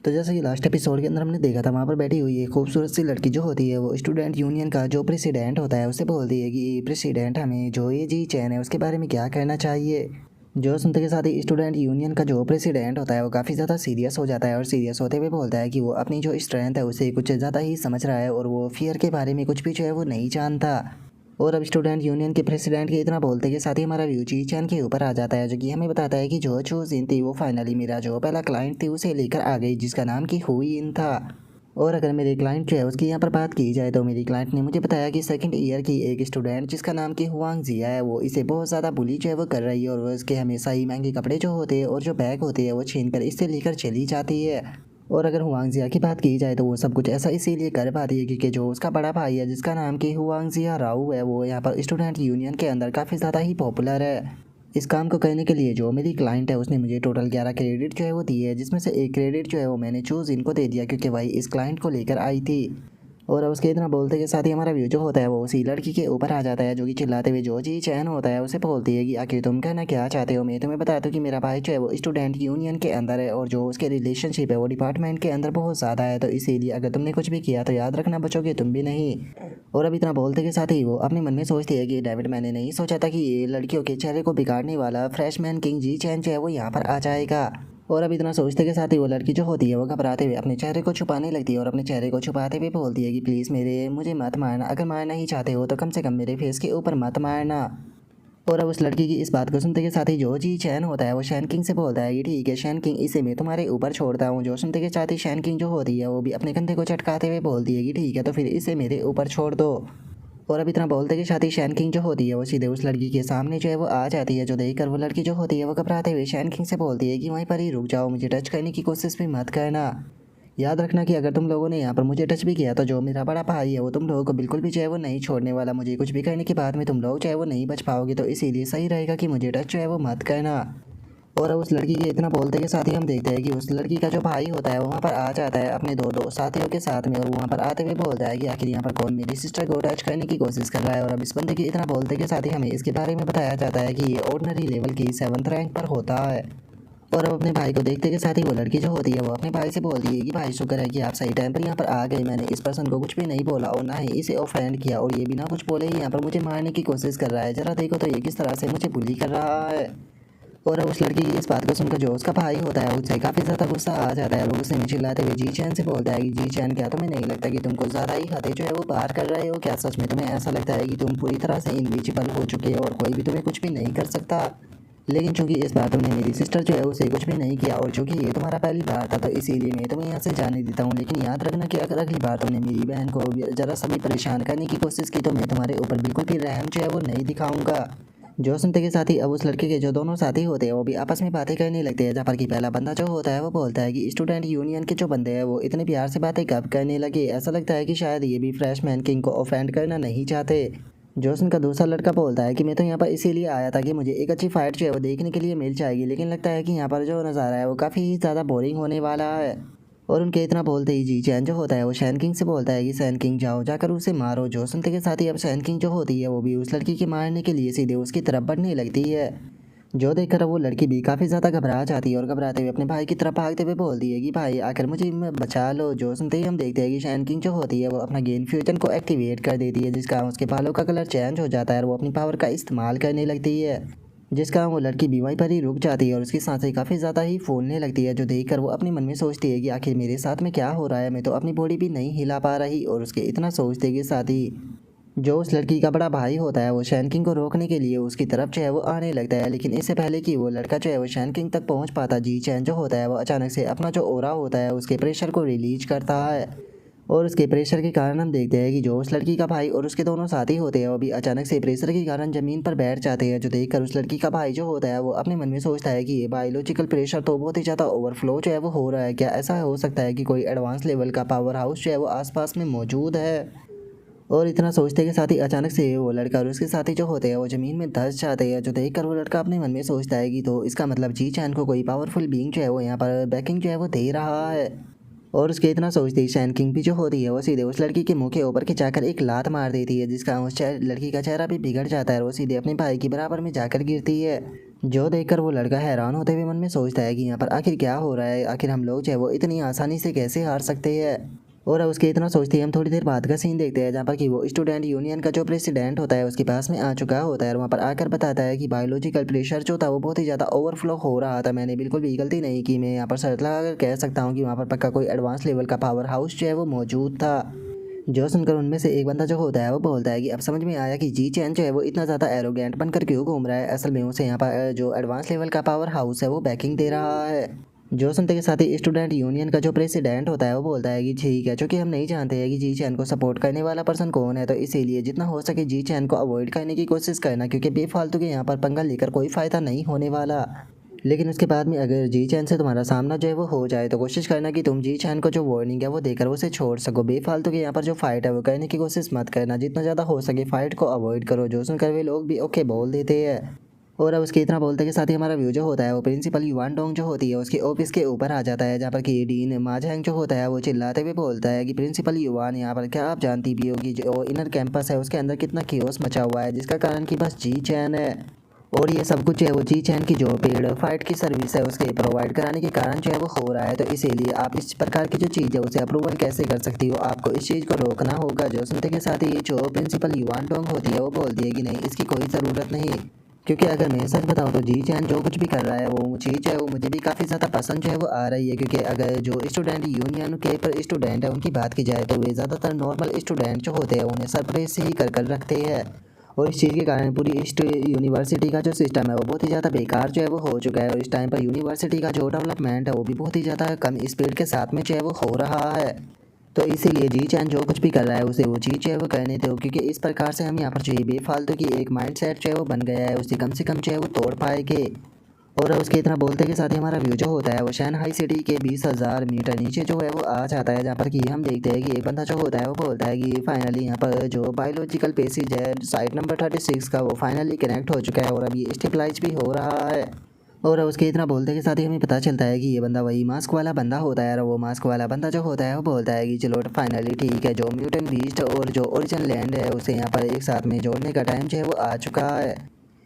तो जैसे कि लास्ट एपिसोड के अंदर हमने देखा था, वहाँ पर बैठी हुई एक खूबसूरत सी लड़की जो होती है वो स्टूडेंट यूनियन का जो प्रेसिडेंट होता है उससे बोलती है कि प्रेसिडेंट हमें जो ये जी चैन है उसके बारे में क्या कहना चाहिए। जो सुनते के साथ ही स्टूडेंट यूनियन का जो प्रेसिडेंट होता है वो काफ़ी ज़्यादा सीरियस हो जाता है और सीरियस होते हुए बोलता है कि वो अपनी जो स्ट्रेंथ है उसे कुछ ज़्यादा ही समझ रहा है और वो फियर के बारे में कुछ भी जो है वो नहीं जानता। और अब स्टूडेंट यूनियन के प्रेसिडेंट के इतना बोलते के साथ ही हमारा व्यू जी चैन के ऊपर आ जाता है, जो कि हमें बताता है कि जो चू जिन थी वो फाइनली मेरा जो पहला क्लाइंट थी उसे लेकर आ गई, जिसका नाम की हुई इन था। और अगर मेरे क्लाइंट जो है उसकी यहाँ पर बात की जाए तो मेरी क्लाइंट ने मुझे बताया कि सेकंड ईयर की एक स्टूडेंट जिसका नाम की हुआंग जिया है वो इसे बहुत ज़्यादा बुली जो है वो कर रही है और वो इसके हमेशा ही महंगे कपड़े जो होते हैं और जो बैग होते हैं वो छीन कर इससे लेकर चली जाती है। और अगर हुआंगजिया की बात की जाए तो वो सब कुछ ऐसा इसीलिए कर पाती है क्योंकि जो उसका बड़ा भाई है जिसका नाम कि हुआंगजिया राव है वो यहाँ पर स्टूडेंट यूनियन के अंदर काफ़ी ज़्यादा ही पॉपुलर है। इस काम को करने के लिए जो मेरी क्लाइंट है उसने मुझे टोटल 11 क्रेडिट जो है वो दिए है, जिसमें से एक क्रेडिट जो है वो मैंने चूज़ इनको दे दिया क्योंकि भाई इस क्लाइंट को लेकर आई थी। और अब उसके इतना बोलते के साथ ही हमारा व्यू जो होता है वो उसी लड़की के ऊपर आ जाता है, जो कि चिल्लाते हुए जो जी चैन होता है उसे बोलती है कि आखिर तुम कहना क्या चाहते हो। मैं तुम्हें बताता हूँ कि मेरा भाई जो है वो स्टूडेंट यूनियन के अंदर है और जो उसके रिलेशनशिप है वो डिपार्टमेंट के अंदर बहुत ज़्यादा है, तो इसीलिए अगर तुमने कुछ भी किया तो याद रखना बचोगे तुम भी नहीं। और अब इतना बोलते के साथ ही वो अपने मन में सोचती है कि डेविड मैंने नहीं सोचा था कि ये लड़कियों के चेहरे को बिगाड़ने वाला फ्रेशमैन किंग जी चैन जो है वो यहाँ पर आ जाएगा। और अब इतना सोचते के साथ ही वो लड़की जो होती है वो घबराते हुए अपने चेहरे को छुपाने लगती है और अपने चेहरे को छुपाते हुए बोलती है कि प्लीज़ मुझे मत मारना, अगर मारना ही चाहते हो तो कम से कम मेरे फेस के ऊपर मत मारना। और अब उस लड़की की इस बात को सुनते के साथ ही जो जी चैन होता है वो शैन किंग से बोलता है कि ठीक है शैन किंग, इसे मैं तुम्हारे ऊपर छोड़ता हूँ। जो सुनते के साथ ही शैन किंग जो होती है वो भी अपने कंधे को चटकाते हुए बोलती है कि ठीक है तो फिर इसे मेरे ऊपर छोड़ दो। और अब इतना बोलते कि साथ ही शैन किंग जो होती है वो सीधे उस लड़की के सामने जो है वो आ जाती है, जो देखकर वो लड़की जो होती है वो घबराते हुए शैन किंग से बोलती है कि वहीं पर ही रुक जाओ, मुझे टच करने की कोशिश भी मत करना। याद रखना कि अगर तुम लोगों ने यहाँ पर मुझे टच भी किया तो जो मेरा बड़ा भाई है वो तुम लोगों को बिल्कुल भी जो है वो नहीं छोड़ने वाला, मुझे कुछ भी करने के बाद में तुम लोग जो है वो नहीं बच पाओगे, तो इसीलिए सही रहेगा कि मुझे टच जो है वो मत करना। और उस लड़की के इतना बोलते के साथ ही हम देखते हैं कि उस लड़की का जो भाई होता है वो वहाँ पर आ जाता है अपने दो साथियों के साथ में, और वो वहाँ पर आते हुए बोलता है कि आखिर यहाँ पर कौन मेरी सिस्टर को टच करने की कोशिश कर रहा है। और अब इस बंदे के इतना बोलते के साथ ही हमें इसके बारे में बताया जाता है कि ये ऑर्डिनरी लेवल की 7th रैंक पर होता है। और अब अपने भाई को देखते के साथ ही वो लड़की जो होती है वो अपने भाई से बोलती है कि भाई शुक्र है कि आप सही टाइम पर यहाँ पर आ गए, मैंने इस पर्सन को कुछ भी नहीं बोला और ना ही इसे ऑफेंड किया, और ये बिना कुछ बोले ही यहाँ पर मुझे मारने की कोशिश कर रहा है, जरा देखो तो ये किस तरह से मुझे बुली कर रहा है। और उस लड़की की इस बात को सुनकर जो उसका भाई होता है उससे काफ़ी ज़्यादा गुस्सा आ जाता है। वो गुस्से में चिल्लाते हुए जी चैन से बोलता है कि जी चैन, क्या तुम्हें नहीं लगता कि तुमको ज़्यादा ही हदें जो है वो पार कर रहे हो? क्या सच में तुम्हें ऐसा लगता है कि तुम पूरी तरह से इनविजिबल हो चुके हो और कोई भी तुम्हें कुछ भी नहीं कर सकता? लेकिन चूंकि इस बार तुमने मेरी सिस्टर जो है उसे कुछ भी नहीं किया और चूंकि ये तुम्हारा पहली बार था तो इसीलिए मैं तुम्हें यहाँ से जाने देता हूँ, लेकिन याद रखना कि अगर अगली बार तुमने मेरी बहन को ज़रा सा भी परेशान करने की कोशिश की तो मैं तुम्हारे ऊपर बिल्कुल भी रहम जो है वो नहीं दिखाऊंगा। जो सुनते के साथ ही अब उस लड़के के जो दोनों साथी होते हैं वो भी आपस में बातें करने लगते हैं, जहाँ पर कि पहला बंदा जो होता है वो बोलता है कि स्टूडेंट यूनियन के जो बंदे हैं वो इतने प्यार से बातें कब करने लगे, ऐसा लगता है कि शायद ये भी फ्रेशमैन किंग को ऑफेंड करना नहीं चाहते। जोसन का दूसरा लड़का बोलता है कि मैं तो यहाँ पर इसीलिए आया था कि मुझे एक अच्छी फाइट जो है वो देखने के लिए मिल जाएगी, लेकिन लगता है कि यहाँ पर जो नज़ारा है वो काफ़ी ज़्यादा बोरिंग होने वाला है। और उनके इतना बोलते ही जी चैन जो होता है वो शैन किंग से बोलता है कि सैन किंग जाओ जाकर उसे मारो। जो सुनते के साथ ही अब शैन किंग जो होती है वो भी उस लड़की के मारने के लिए सीधे उसकी तरफ बढ़ने लगती है। जो देखकर वो लड़की भी काफ़ी ज़्यादा घबरा जाती है और घबराते हुए अपने भाई की तरफ भागते हुए बोलती है कि भाई आकर मुझे बचा लो। जो सुनते ही हम देखते हैं कि शैन किंग जो होती है वो अपना गेन फ्यूजन को एक्टिवेट कर देती है, जिसका उसके बालों का कलर चेंज हो जाता है और वो अपनी पावर का इस्तेमाल करने लगती है, जिसका वो लड़की बीमारी पर ही रुक जाती है और उसकी सांसें काफ़ी ज़्यादा ही फूलने लगती है। जो देखकर वो अपने मन में सोचती है कि आखिर मेरे साथ में क्या हो रहा है, मैं तो अपनी बॉडी भी नहीं हिला पा रही। और उसके इतना सोचते के साथ ही जो उस लड़की का बड़ा भाई होता है वो शैन किंग को रोकने के लिए उसकी तरफ जो है वो आने लगता है, लेकिन इससे पहले कि वो लड़का जो है वो शैन किंग तक पहुंच पाता, जी चैन जो होता है वो अचानक से अपना जो ओरा होता है उसके प्रेशर को रिलीज करता है। और उसके प्रेशर के कारण हम देखते हैं कि जो उस लड़की का भाई और उसके दोनों साथी होते हैं वो भी अचानक से प्रेशर के कारण ज़मीन पर बैठ जाते हैं। जो देखकर उस लड़की का भाई जो होता है वो अपने मन में सोचता है कि ये बायोलॉजिकल प्रेशर तो बहुत ही ज़्यादा ओवरफ्लो जो है वो हो रहा है, क्या ऐसा हो सकता है कि कोई एडवांस लेवल का पावर हाउस जो है वो आसपास में मौजूद है? और इतना सोचते के साथ ही अचानक से वो लड़का और उसके साथी जो होते हैं वो ज़मीन में धंस जाते हैं। जो देखकर वो लड़का अपने मन में सोचता है कि तो इसका मतलब जी चैन को कोई पावरफुल बीइंग जो है वो यहाँ पर बैकिंग जो है वो दे रहा है। और उसके इतना सोचते ही शैन किंग भी जो होती है वो सीधे उस लड़की के मुंह के ऊपर के जाकर एक लात मार देती है, जिसका उस लड़की का चेहरा भी बिगड़ जाता है और वो सीधे अपने भाई के बराबर में जाकर गिरती है। जो देखकर वो लड़का हैरान होते हुए मन में सोचता है कि यहाँ पर आखिर क्या हो रहा है, आखिर हम लोग जो है वो इतनी आसानी से कैसे हार सकते हैं। और अब उसके इतना सोचते ही हम थोड़ी देर बाद का सीन देखते हैं जहाँ पर कि वो स्टूडेंट यूनियन का जो प्रेसिडेंट होता है उसके पास में आ चुका होता है और वहाँ पर आकर बताता है कि बायोलॉजिकल प्रेशर जो था वो बहुत ही ज़्यादा ओवरफ्लो हो रहा था। मैंने बिल्कुल भी गलती नहीं की, मैं यहाँ पर शर्त लगाकर कह सकता हूँ कि वहाँ पर पक्का कोई एडवांस लेवल का पावर हाउस जो है वो मौजूद था। जो सुनकर उनमें से एक बंदा जो होता है वो बोलता है कि अब समझ में आया कि जी चैन जो है वो इतना ज़्यादा एरोगेंट बनकर क्यों घूम रहा है। असल में उसे यहाँ पर जो एडवांस लेवल का पावर हाउस है वो बैकिंग दे रहा है। जो सुनते के साथ ही स्टूडेंट यूनियन का जो प्रेसिडेंट होता है वो बोलता है कि ठीक है, क्योंकि हम नहीं जानते हैं कि जी चैन को सपोर्ट करने वाला पर्सन कौन है, तो इसीलिए जितना हो सके जी चैन को अवॉइड करने की कोशिश करना, क्योंकि बेफालतू के यहाँ पर पंगा लेकर कोई फ़ायदा नहीं होने वाला। लेकिन उसके बाद में अगर जी चैन से तुम्हारा सामना जो है वो हो जाए तो कोशिश करना कि तुम जी चैन को जो वार्निंग है वो देकर उसे छोड़ सको। बेफालतू के यहाँ पर जो फाइट है वो करने की कोशिश मत करना, जितना ज़्यादा हो सके फाइट को अवॉइड करो। जो सुनकर वे लोग भी ओके बोल देते हैं। और अब उसके इतना बोलते के साथ ही हमारा व्यू जो होता है वो प्रिंसिपल युवान डोंग जो होती है उसके ऑफिस के ऊपर आ जाता है, जहाँ पर कि डीन माजहंग जो होता है वो चिल्लाते हुए बोलता है कि प्रिंसिपल युवान, यहाँ पर क्या आप जानती भी होगी जो इनर कैंपस है उसके अंदर कितना कियोस मचा हुआ है, जिसका कारण कि बस जी चैन है। और ये सब कुछ है वो जी चैन की जो पेड फाइट की सर्विस है उसके प्रोवाइड कराने के कारण जो है वो हो रहा है, तो इसीलिए आप इस प्रकार की जो चीज़ है उसे अप्रूवल कैसे कर सकती हो, आपको इस चीज़ को रोकना होगा। जो सुनते के साथ ही जो प्रिंसिपल युवान डोंग होती है वो बोलती है कि नहीं, इसकी कोई ज़रूरत नहीं, क्योंकि अगर मैं सच बताऊं तो जी चैन जो कुछ भी कर रहा है वो चीज़ जो है वो मुझे भी काफ़ी ज़्यादा पसंद जो है वो आ रही है। क्योंकि अगर जो स्टूडेंट यूनियन के पर स्टूडेंट है उनकी बात की जाए तो वे ज़्यादातर नॉर्मल स्टूडेंट जो होते हैं उन्हें सरप्राइज ही कर रखते हैं। और इस चीज़ के कारण पूरी ईस्ट यूनिवर्सिटी का जो सिस्टम है वो बहुत ही ज़्यादा बेकार जो है वो हो चुका है। और इस टाइम पर यूनिवर्सिटी का जो डेवलपमेंट है वो भी बहुत ही ज़्यादा कम स्पीड के साथ में जो है वो हो रहा है। तो इसीलिए जी चैन जो कुछ भी कर रहा है उसे वो चीज़ जो है वो करने दो, क्योंकि इस प्रकार से हम यहाँ पर जो ये बेफालतू की एक माइंडसेट जो है वो बन गया है उसे कम से कम जो है वो तोड़ पाएंगे। और उसके इतना बोलते के साथ ही हमारा व्यू जो होता है वो शंघाई सिटी के 20,000 मीटर नीचे जो है वो आ जाता है, जहाँ पर कि हम देखते हैं कि एक बंदा जो होता है वो बोलता है कि फाइनली यहाँ पर जो बायोलॉजिकल पेसिज है साइट नंबर 36 का वो फाइनली कनेक्ट हो चुका है और अब ये स्टेबलाइज भी हो रहा है। और उसके इतना बोलते के साथ ही हमें पता चलता है कि ये बंदा वही मास्क वाला बंदा होता है और वो मास्क वाला बंदा जो होता है वो बोलता है कि चलो फाइनली ठीक है, जो म्यूटेंट बीस्ट और जो ओरिजिन लैंड है उसे यहाँ पर एक साथ में जोड़ने का टाइम जो है वो आ चुका है।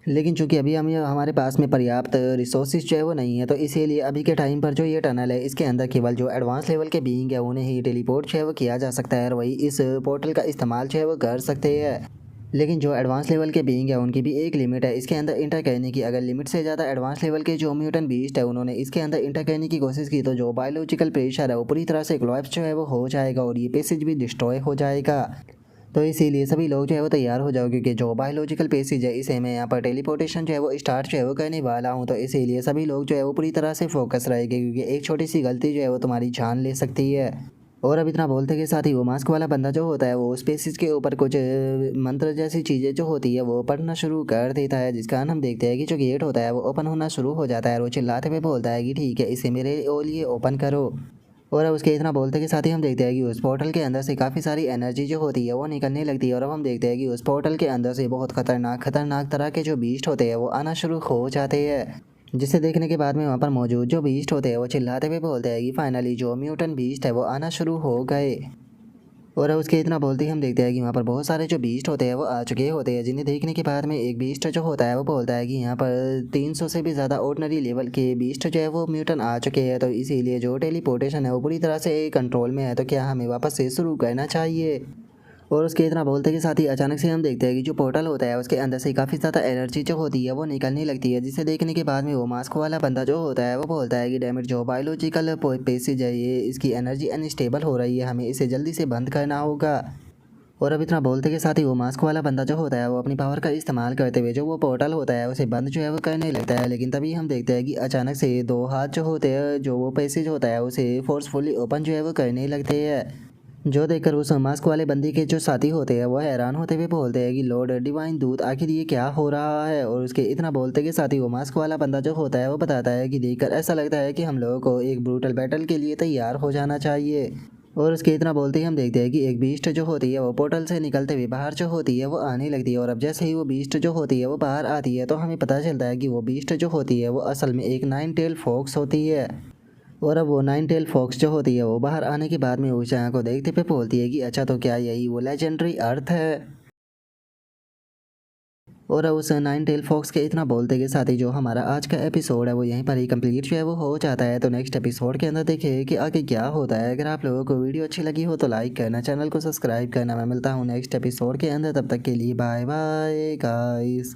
लेकिन चूंकि अभी हम हमारे पास में पर्याप्त रिसोर्सेज जो है वो नहीं है, तो इसीलिए अभी के टाइम पर जो ये टनल है इसके अंदर केवल जो एडवांस लेवल के बीइंग है उन्हें ही टेलीपोर्ट जो है वो किया जा सकता है और वही इस पोर्टल का इस्तेमाल जो है वो कर सकते हैं। लेकिन जो एडवांस लेवल के बीइंग है उनकी भी एक लिमिट है इसके अंदर इंटर करने की। अगर लिमिट से ज़्यादा एडवांस लेवल के जो म्यूटेंट बीस्ट है उन्होंने इसके अंदर इंटर करने की कोशिश की तो जो बायोलॉजिकल प्रेशर है वो पूरी तरह से कोलैप्स जो है वो हो जाएगा और ये पैसेज भी डिस्ट्रॉय हो जाएगा। तो इसीलिए सभी लोग जो है वो तैयार हो जाओ, क्योंकि जो बायोलॉजिकल पेसेज है इसे मैं यहाँ पर टेलीपोर्टेशन जो है वो स्टार्ट जो है वो करने वाला हूँ। तो इसीलिए सभी लोग जो है वो पूरी तरह से फोकस रहेंगे, क्योंकि एक छोटी सी गलती जो है वो तुम्हारी जान ले सकती है। और अब इतना बोलते के साथ ही वो मास्क वाला बंदा जो होता है वो उस पेसिज के ऊपर कुछ मंत्र जैसी चीज़ें जो होती है वो पढ़ना शुरू कर देता है, जिस कारण हम देखते हैं कि जो गेट होता है वो ओपन होना शुरू हो जाता है और वो चिल्लाते हुए बोलता है कि ठीक है, इसे मेरे लिए ओपन करो। और अब उसके इतना बोलते के साथ ही हम देखते हैं कि उस पोर्टल के अंदर से काफ़ी सारी एनर्जी जो होती है वो निकलने लगती है और अब हम देखते हैं कि उस पोर्टल के अंदर से बहुत खतरनाक तरह के जो बीस्ट होते हैं वो आना शुरू हो जाते हैं, जिसे देखने के बाद में वहाँ पर मौजूद जो बीस्ट होते हैं वो चिल्लाते हुए बोलते हैं कि फाइनली जो म्यूटेंट बीस्ट है वो आना शुरू हो गए। और उसके इतना बोलते ही हम देखते हैं कि वहाँ पर बहुत सारे जो बीस्ट होते हैं वो आ चुके होते हैं, जिन्हें देखने के बाद में एक बीस्ट जो होता है वो बोलता है कि यहाँ पर 300 से भी ज़्यादा ऑर्डिनरी लेवल के बीस्ट जो है वो म्यूटन आ चुके हैं, तो इसीलिए जो टेलीपोर्टेशन है वो पूरी तरह से कंट्रोल में है, तो क्या हमें वापस से शुरू करना चाहिए। और उसके इतना बोलते के साथ ही अचानक से हम देखते हैं कि जो पोर्टल होता है उसके अंदर से काफ़ी ज़्यादा एनर्जी जो होती है वो निकलने लगती है, जिसे देखने के बाद में वो मास्क वाला बंदा जो होता है वो बोलता है कि डैमेज जो बायोलॉजिकल पेसेज है ये इसकी एनर्जी अनस्टेबल हो रही है, हमें इसे जल्दी से बंद करना होगा। और अब इतना बोलते के साथ ही वो मास्क वाला बंदा जो होता है वो अपनी पावर का इस्तेमाल करते हुए जो वो पोर्टल होता है उसे बंद जो है वो करने लगता है। लेकिन तभी हम देखते हैं कि अचानक से दो हाथ जो होते हैं जो वो पैसेज होता है उसे फोर्सफुली ओपन जो है वो करने लगते हैं, जो देखकर उस मास्क वाले बंदी के जो साथी होते हैं वो हैरान होते हुए बोलते हैं कि लॉर्ड डिवाइन दूत, आखिर ये क्या हो रहा है। और उसके इतना बोलते के साथ ही वो मास्क वाला बंदा जो होता है वो बताता है कि देखकर ऐसा लगता है कि हम लोगों को एक ब्रूटल बैटल के लिए तैयार हो जाना चाहिए। और उसके इतना बोलते ही हम देखते हैं कि एक बीस्ट जो होती है वो पोर्टल से निकलते हुए बाहर जो होती है वो आने लगती है, और अब जैसे ही वो बीस्ट जो होती है वो बाहर आती है तो हमें पता चलता है कि वो बीस्ट जो होती है वो असल में एक 9 टेल फॉक्स होती है। और अब वो 9 टेल फॉक्स जो होती है वो बाहर आने के बाद में उस जगह को देखते पे बोलती है कि अच्छा, तो क्या यही वो लेजेंडरी अर्थ है। और उस नाइन टेल फॉक्स के इतना बोलते के साथ ही जो हमारा आज का एपिसोड है वो यहीं पर ही कंप्लीट जो है वो हो जाता है। तो नेक्स्ट एपिसोड के अंदर देखिए कि आगे क्या होता है। अगर आप लोगों को वीडियो अच्छी लगी हो तो लाइक करना, चैनल को सब्सक्राइब करना। मैं मिलता हूँ नेक्स्ट एपिसोड के अंदर, तब तक के लिए बाय बाय गाइस।